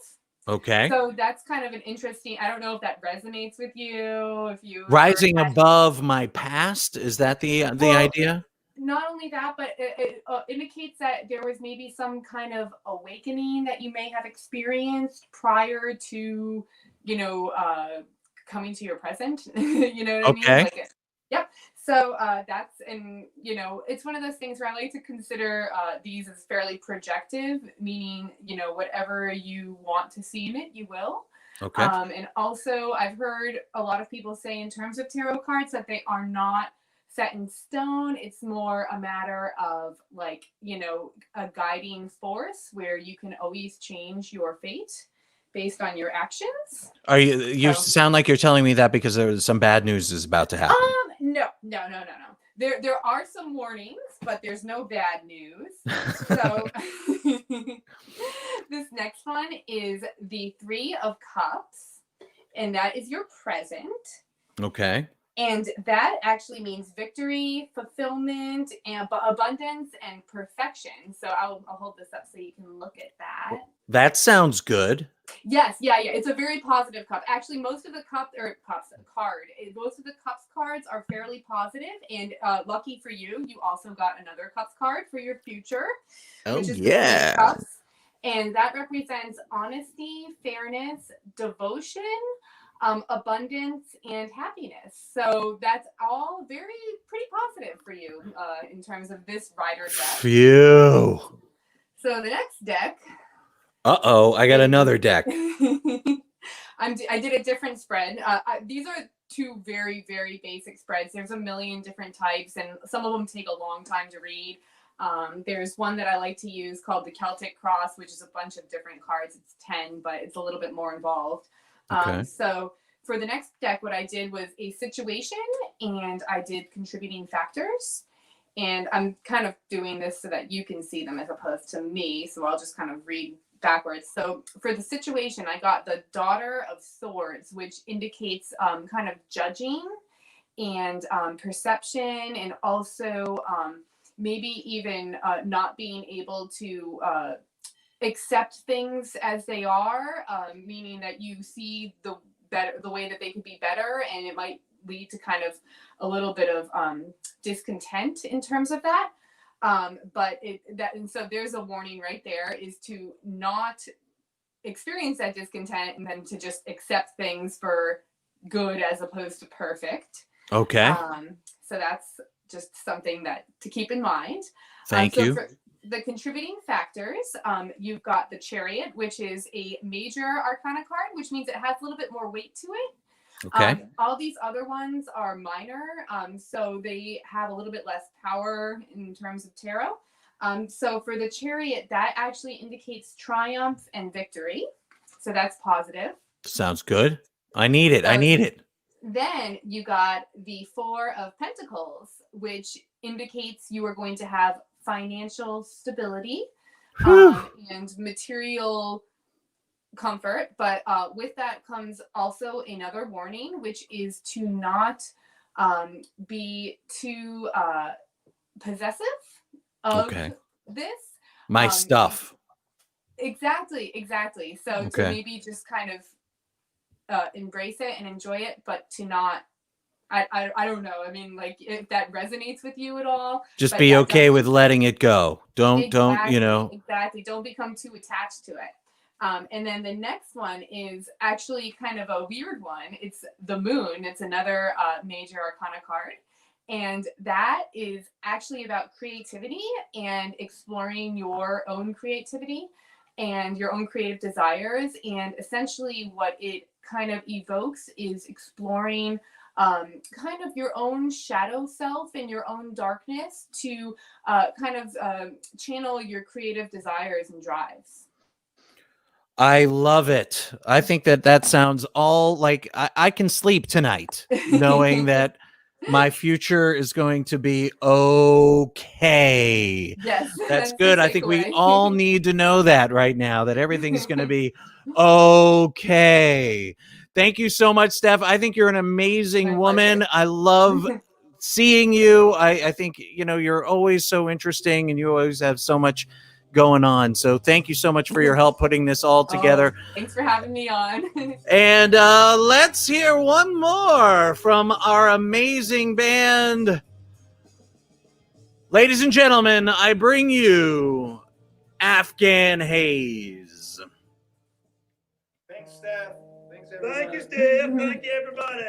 Okay. So that's kind of an interesting. I don't know if that resonates with you. If you Rising above my past, is that the Well, idea? Not only that, but it indicates that there was maybe some kind of awakening that you may have experienced prior to, coming to your present. You know what I mean? Okay. Like, yep. So that's, and it's one of those things where I like to consider these as fairly projective, meaning whatever you want to see in it, you will. Okay. And also, I've heard a lot of people say in terms of tarot cards that they are not set in stone. It's more a matter of a guiding force where you can always change your fate based on your actions. Are you sound like you're telling me that because there's some bad news is about to happen. No. There are some warnings, but there's no bad news. So this next one is the 3 of Cups, and that is your present. Okay. And that actually means victory, fulfillment, and abundance and perfection. So I'll hold this up so you can look at that. That sounds good. Yes, yeah. It's a very positive cup. Actually, most of the most of the cups cards are fairly positive. And lucky for you, you also got another cups card for your future. Oh, which is yeah. the 3 cups. And that represents honesty, fairness, devotion, abundance, and happiness. So that's all pretty positive for you in terms of this Rider deck. Phew. So the next deck. Uh-oh, I got another deck. I did a different spread. These are 2 very, very basic spreads. There's a million different types, and some of them take a long time to read. There's one that I like to use called the Celtic Cross, which is a bunch of different cards. It's 10, but it's a little bit more involved. Okay. So for the next deck, what I did was a situation, and I did contributing factors. And I'm kind of doing this so that you can see them as opposed to me. So I'll just kind of read backwards. So for the situation, I got the Daughter of Swords, which indicates kind of judging and perception, and also maybe even not being able to accept things as they are, meaning that you see the way that they could be better, and it might lead to kind of a little bit of discontent in terms of that. And so there's a warning right there, is to not experience that discontent and then to just accept things for good as opposed to perfect. Okay. So that's just something that to keep in mind. Thank you. For the contributing factors, you've got the Chariot, which is a major arcana card, which means it has a little bit more weight to it. Okay. All these other ones are minor, so they have a little bit less power in terms of tarot. So for the Chariot, that actually indicates triumph and victory. So that's positive. Sounds good. I need it. Then you got the 4 of Pentacles, which indicates you are going to have financial stability and material comfort. But with that comes also another warning, which is to not be too possessive of this. My Um, stuff. Exactly. So to Okay. maybe just kind of embrace it and enjoy it, but to not. I don't know. I mean, like if that resonates with you at all. Just but be yeah, okay with don't- letting it go. Don't, you know. Exactly. Don't become too attached to it. And then the next one is actually kind of a weird one. It's the moon. It's another major arcana card. And that is actually about creativity and exploring your own creativity and your own creative desires. And essentially what it kind of evokes is exploring kind of your own shadow self and your own darkness to channel your creative desires and drives. I love it. I think that sounds all like I can sleep tonight knowing that my future is going to be okay. Yes, That's the good. I think we takeaway. all need to know that right now, that everything's going to be okay. Thank you so much, Steph. I think you're an amazing My woman. pleasure. I love seeing you. I think, you know, you're always so interesting and you always have so much going on. So thank you so much for your help putting this all together. Oh, thanks for having me on. And let's hear one more from our amazing band. Ladies and gentlemen, I bring you Afghan Haze. Thanks, Steph. Thanks, Thank you, Steve. Thank you, everybody.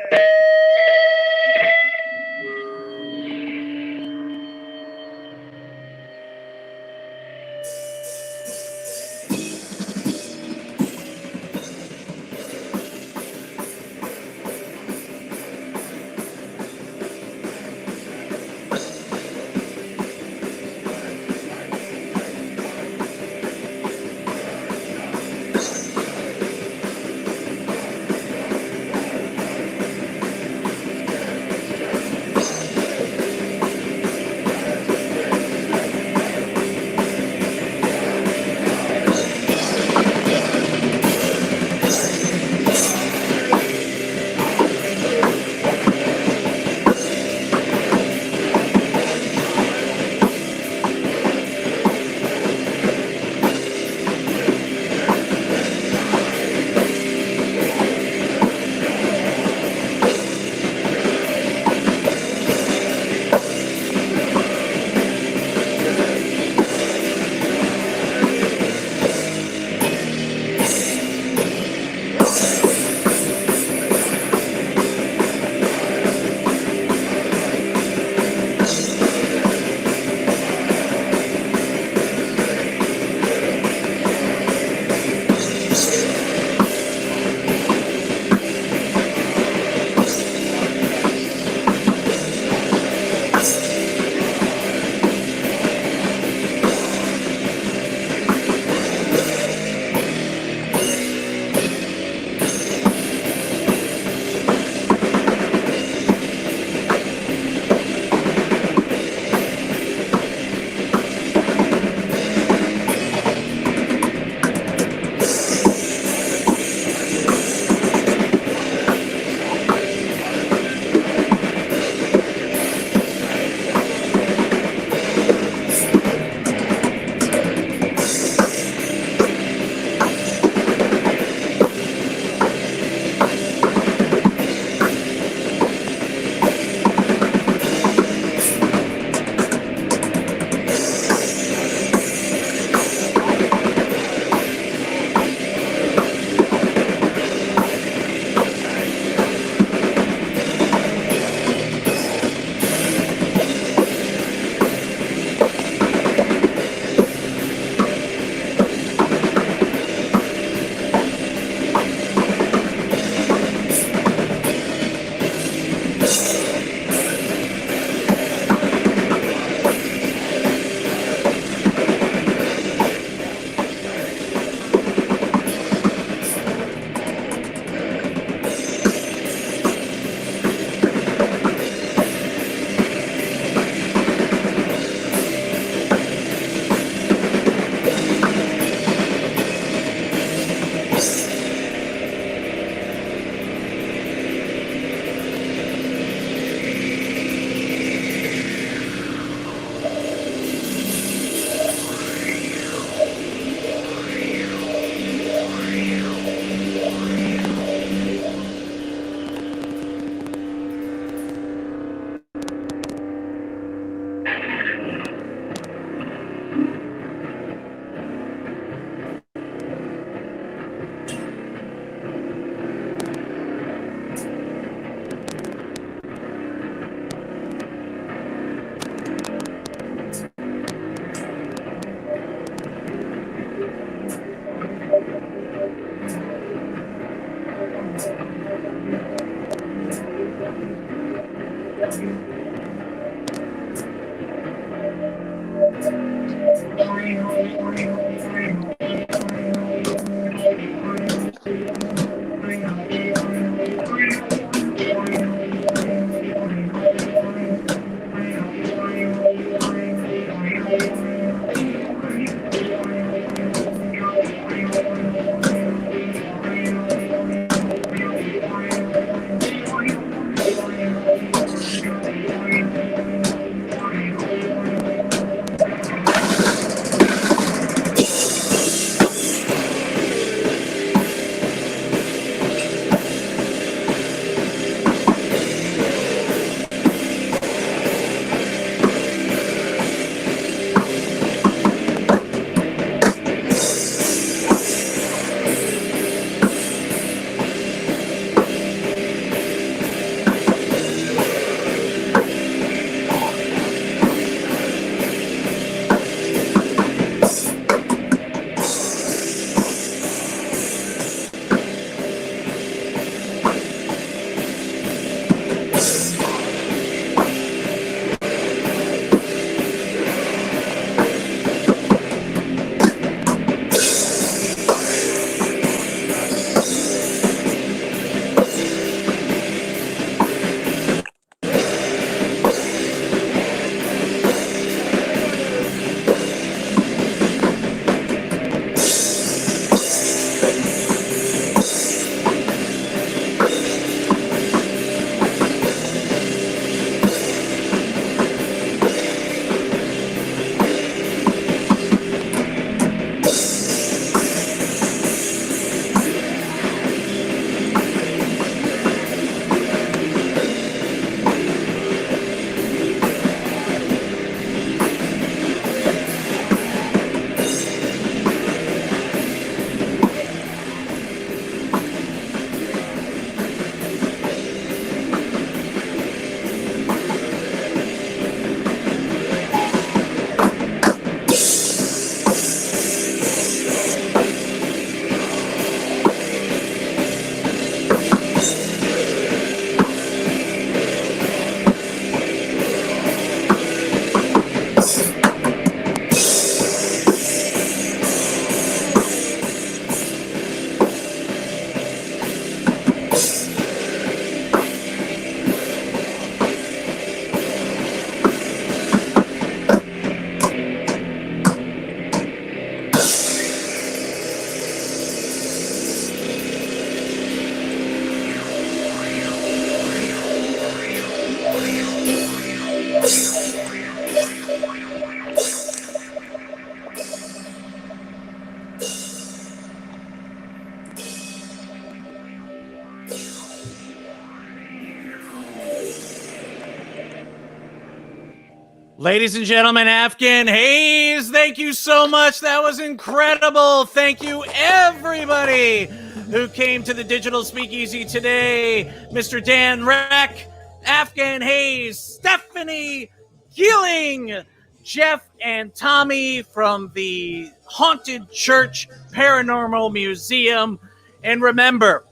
Ladies and gentlemen, Afghan Haze, thank you so much. That was incredible. Thank you, everybody who came to the Digital Speakeasy today. Mr. Dan Rek, Afghan Haze, Stephanie Geiling, Jeff and Tommy from the Haunted Church Paranormal Museum. And remember,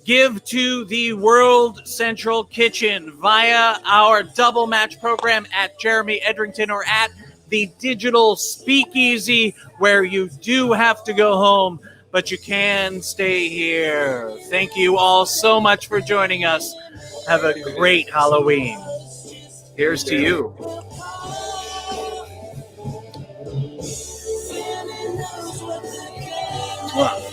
give to the World Central Kitchen via our double match program at Jeremy Edrington or at the Digital Speakeasy, where you do have to go home, but you can stay here. Thank you all so much for joining us. Have a great Halloween. Here's to you. Wow.